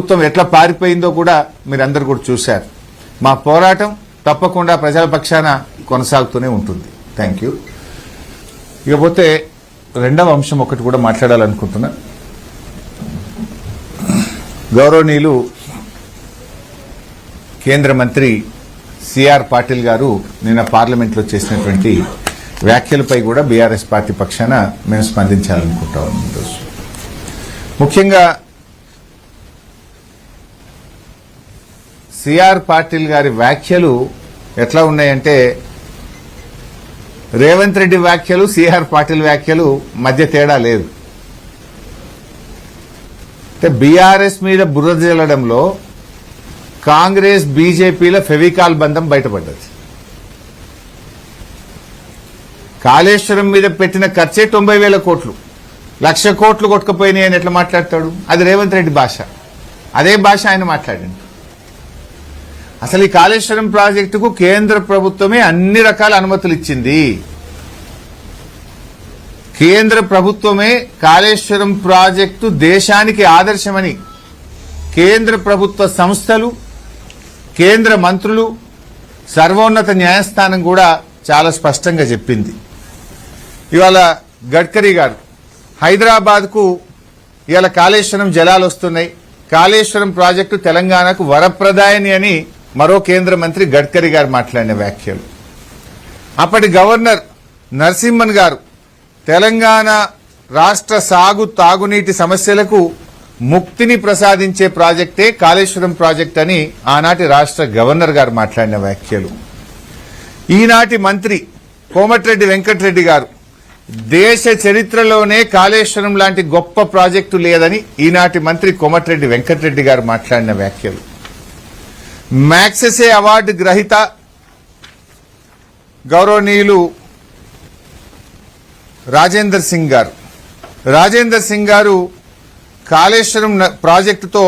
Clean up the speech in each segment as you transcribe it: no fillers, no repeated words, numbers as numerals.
ప్రభుత్వం ఎట్లా పారిపోయిందో కూడా మీరందరూ కూడా చూశారు. మా పోరాటం తప్పకుండా ప్రజల పక్షాన కొనసాగుతూనే ఉంటుంది. Thank you. ఇకపోతే రెండవ అంశం ఒకటి కూడా మాట్లాడాలనుకుంటున్నా. గౌరవనీయులు కేంద్ర మంత్రి సిఆర్ పాటిల్ గారు నిన్న పార్లమెంట్లో చేసినటువంటి వ్యాఖ్యలపై కూడా బీఆర్ఎస్ పార్టీ పక్షాన మేము స్పందించాలనుకుంటా ఉన్నాం. ఈరోజు ముఖ్యంగా సిఆర్ పాటిల్ గారి వ్యాఖ్యలు ఎట్లా ఉన్నాయంటే, రేవంత్ రెడ్డి వ్యాఖ్యలు సిఆర్ పాటిల్ వ్యాఖ్యలు మధ్య తేడా లేదు. అంటే బీఆర్ఎస్ మీద బురద జల్లడంలో కాంగ్రెస్ బీజేపీల ఫెవికాల్ బంధం బయటపడ్డది. కాళేశ్వరం మీద పెట్టిన ఖర్చే 90,000 కోట్లు, 1,00,000 కోట్లు కొట్టుకుపోయినాయి అని ఎట్లా మాట్లాడతాడు? అది రేవంత్ రెడ్డి భాష. అదే భాష ఆయన మాట్లాడండి. అసలు ఈ కాళేశ్వరం ప్రాజెక్టుకు కేంద్ర ప్రభుత్వమే అన్ని రకాల అనుమతులు ఇచ్చింది. కేంద్ర ప్రభుత్వమే కాళేశ్వరం ప్రాజెక్టు దేశానికి ఆదర్శమని కేంద్ర ప్రభుత్వ సంస్థలు, కేంద్ర మంత్రులు, సర్వోన్నత న్యాయస్థానం కూడా చాలా స్పష్టంగా చెప్పింది. ఇవాళ గడ్కరీ గారు హైదరాబాద్కు ఇవాళ కాళేశ్వరం జలాలు వస్తున్నాయి, కాళేశ్వరం ప్రాజెక్టు తెలంగాణకు వరప్రదాయని అని మరో కేంద్ర మంత్రి గడ్కరీ గారు మాట్లాడిన వ్యాఖ్యలు. అప్పటి గవర్నర్ నరసింహన్ గారు తెలంగాణ రాష్ట్ర సాగు తాగునీటి సమస్యలకు ముక్తిని ప్రసాదించే ప్రాజెక్టే కాళేశ్వరం ప్రాజెక్ట్ అని ఆనాటి రాష్ట్ర గవర్నర్ గారు మాట్లాడిన వ్యాఖ్యలు. ఈనాటి మంత్రి కోమటిరెడ్డి వెంకటరెడ్డి గారు దేశ చరిత్రలోనే కాళేశ్వరం లాంటి గొప్ప ప్రాజెక్టు లేదని ఈనాటి మంత్రి కోమటిరెడ్డి వెంకటరెడ్డి గారు మాట్లాడిన వ్యాఖ్యలు. మ్యాగ్సెసే అవార్డు గ్రహీత గౌరవనీయులు రాజేందర్ సింగ్ గారు కాళేశ్వరం ప్రాజెక్టుతో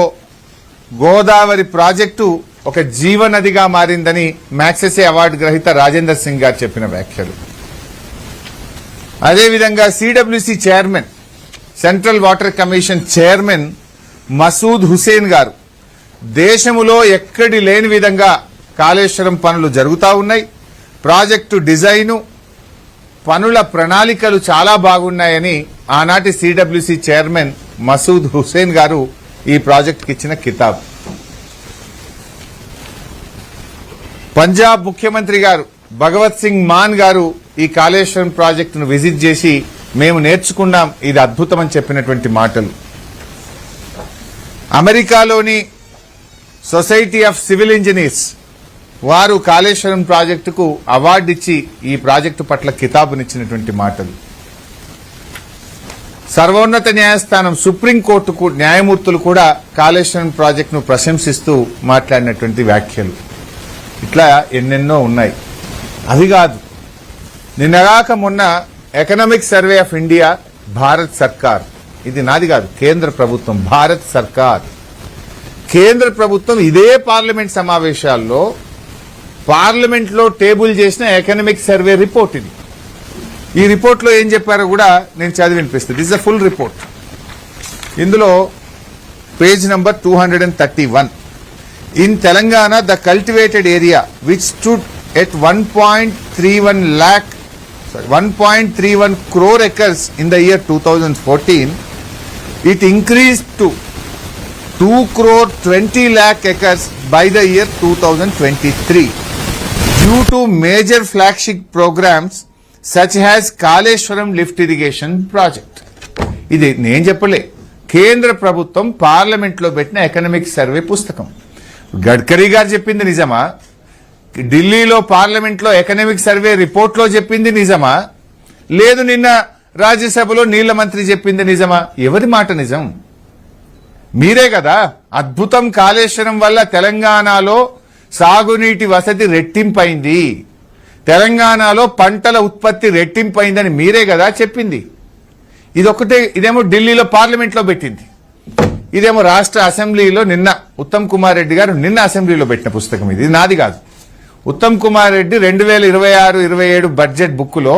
గోదావరి ప్రాజెక్టు ఒక జీవనదిగా మారిందని మ్యాగ్సెసే అవార్డు గ్రహీత రాజేందర్ సింగ్ గారు చెప్పిన వ్యాఖ్యలు. అదేవిధంగా CWC chairman, central water commission chairman Masood Hussain గారు దేశములో ఎక్కడి లేని విధంగా కాళేశ్వరం పనులు జరుగుతూ ఉన్నాయి, ప్రాజెక్టు డిజైను పనుల ప్రణాళికలు చాలా బాగున్నాయని ఆనాటి సిడబ్ల్యూసి చైర్మన్ మసూద్ హుసేన్ గారు ఈ ప్రాజెక్టుకి ఇచ్చిన కితాబ్. పంజాబ్ ముఖ్యమంత్రి గారు భగవత్ సింగ్ మాన్ గారు ఈ కాళేశ్వరం ప్రాజెక్టును విజిట్ చేసి మేము నేర్చుకున్నాం, ఇది అద్భుతమని చెప్పినటువంటి మాటలు. అమెరికాలోని సొసైటీ ఆఫ్ సివిల్ ఇంజనీర్స్ వారు కాళేశ్వరం ప్రాజెక్టుకు అవార్డు ఇచ్చి ఈ ప్రాజెక్టు పట్ల కితాబునిచ్చినటువంటి మాటలు. సర్వోన్నత న్యాయస్థానం, సుప్రీంకోర్టుకు న్యాయమూర్తులు కూడా కాళేశ్వరం ప్రాజెక్టును ప్రశంసిస్తూ మాట్లాడినటువంటి వ్యాఖ్యలు. ఇట్లా ఎన్నెన్నో ఉన్నాయి. అవి కాదు, నిన్నగాక మొన్న economic survey of India, Bharat సర్కార్, ఇది నాది కాదు, కేంద్ర ప్రభుత్వం, భారత్ సర్కార్, కేంద్ర ప్రభుత్వం ఇదే పార్లమెంట్ సమావేశాల్లో పార్లమెంట్లో టేబుల్ చేసిన ఎకనామిక్ సర్వే రిపోర్ట్ ఇది. ఈ రిపోర్ట్లో ఏం చెప్పారో కూడా నేను చదివి వినిపిస్తాను. This is a full report. ఇందులో page number 231. In Telangana the cultivated area which stood at 1.31 crore acres in the year 2014, it increased to 2.20 crore acres by the year 2023 due to major flagship programs such as Kaleshwaram lift irrigation project. ఇది నేను చెప్పలే, కేంద్ర ప్రభుత్వం పార్లమెంట్లో పెట్టిన economic survey పుస్తకం. గడ్కరీ గారు చెప్పింది నిజమా? ఢిల్లీలో పార్లమెంట్లో ఎకనామిక్ సర్వే రిపోర్ట్లో చెప్పింది నిజమా? లేదు నిన్న రాజ్యసభలో నీళ్ల మంత్రి చెప్పింది నిజమా? ఎవరి మాట నిజం? మీరే కదా అద్భుతం, కాళేశ్వరం వల్ల తెలంగాణలో సాగునీటి వసతి రెట్టింపైంది, తెలంగాణలో పంటల ఉత్పత్తి రెట్టింపైందని మీరే కదా చెప్పింది. ఇదొకటే, ఇదేమో ఢిల్లీలో పార్లమెంట్లో పెట్టింది, ఇదేమో రాష్ట్ర అసెంబ్లీలో నిన్న ఉత్తమ్ కుమార్ రెడ్డి గారు నిన్న అసెంబ్లీలో పెట్టిన పుస్తకం. ఇది నాది కాదు. ఉత్తమ్ కుమార్ రెడ్డి 2026-27 బడ్జెట్ బుక్లో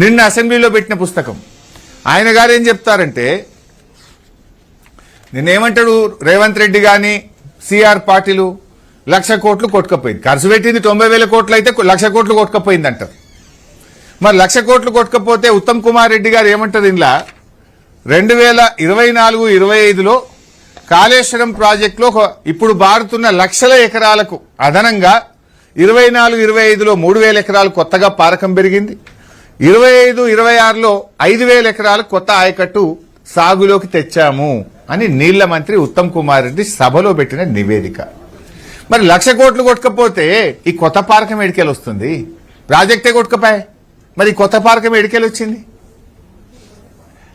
నిన్న అసెంబ్లీలో పెట్టిన పుస్తకం. ఆయన గారు ఏం చెప్తారంటే, నిన్నేమంటాడు రేవంత్ రెడ్డి గాని సిఆర్ పాటిలు 1,00,000 కోట్లు కొట్టుకపోయింది. ఖర్చు పెట్టింది 90,000 కోట్లు అయితే 1,00,000 కోట్లు కొట్టుకపోయింది అంటారు. మరి 1,00,000 కోట్లు కొట్టుకపోతే ఉత్తమ్ కుమార్ రెడ్డి గారు ఏమంటారు ఇంట్లో 2024-25లో కాళేశ్వరం ప్రాజెక్టులో ఇప్పుడు బారుతున్న లక్షల ఎకరాలకు అదనంగా 24-25లో 3,000 ఎకరాలు కొత్తగా పారకం పెరిగింది. 25-26లో 5,000 ఎకరాలు కొత్త ఆయకట్టు సాగులోకి తెచ్చాము అని నీళ్ల మంత్రి ఉత్తమ్ కుమార్ రెడ్డి సభలో పెట్టిన నివేదిక. మరి 1,00,000 కోట్లు కొట్టుకపోతే ఈ కొత్త పారకం ఎడికెళ్ళి వస్తుంది? ప్రాజెక్టే కొట్టుకపోయి మరి కొత్త పారకం ఎడికెళ్ళి వచ్చింది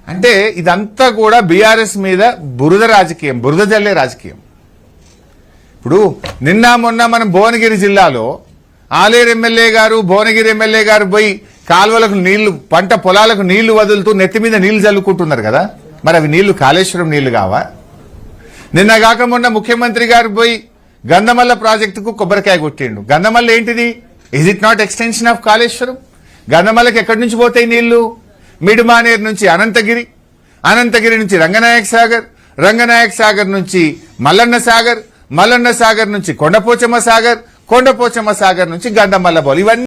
అంటే ఇదంతా కూడా బీఆర్ఎస్ మీద బురద రాజకీయం, బురద జల్లే రాజకీయం. ఇప్పుడు నిన్న మొన్న మనం భువనగిరి జిల్లాలో ఆలేరు ఎమ్మెల్యే గారు భువనగిరి ఎమ్మెల్యే గారు పోయి కాలువలకు నీళ్లు పంట పొలాలకు నీళ్లు వదులుతూ నెత్తి మీద నీళ్లు చల్లుకుంటున్నారు కదా. మరి అవి నీళ్లు కాళేశ్వరం నీళ్లు కావా? నిన్న కాక మొన్న ముఖ్యమంత్రి గారు పోయి గంధమల్ల ప్రాజెక్టుకు కొబ్బరికాయ కొట్టిండు. గంధమల్ల ఏంటిది? Is it not extension of Kaleshwaram? గంధమల్లకి ఎక్కడి నుంచి పోతాయి నీళ్లు? మిడ్మానేర్ నుంచి అనంతగిరి, అనంతగిరి నుంచి రంగనాయక సాగర్, రంగనాయక సాగర్ నుంచి మల్లన్న సాగర్, మల్లన్న సాగర్ నుంచి కొండపోచమ్మ సాగర్, కొండపోచమ్మ సాగర్ నుంచి గంధమల్ల బౌల్. ఇవన్నీ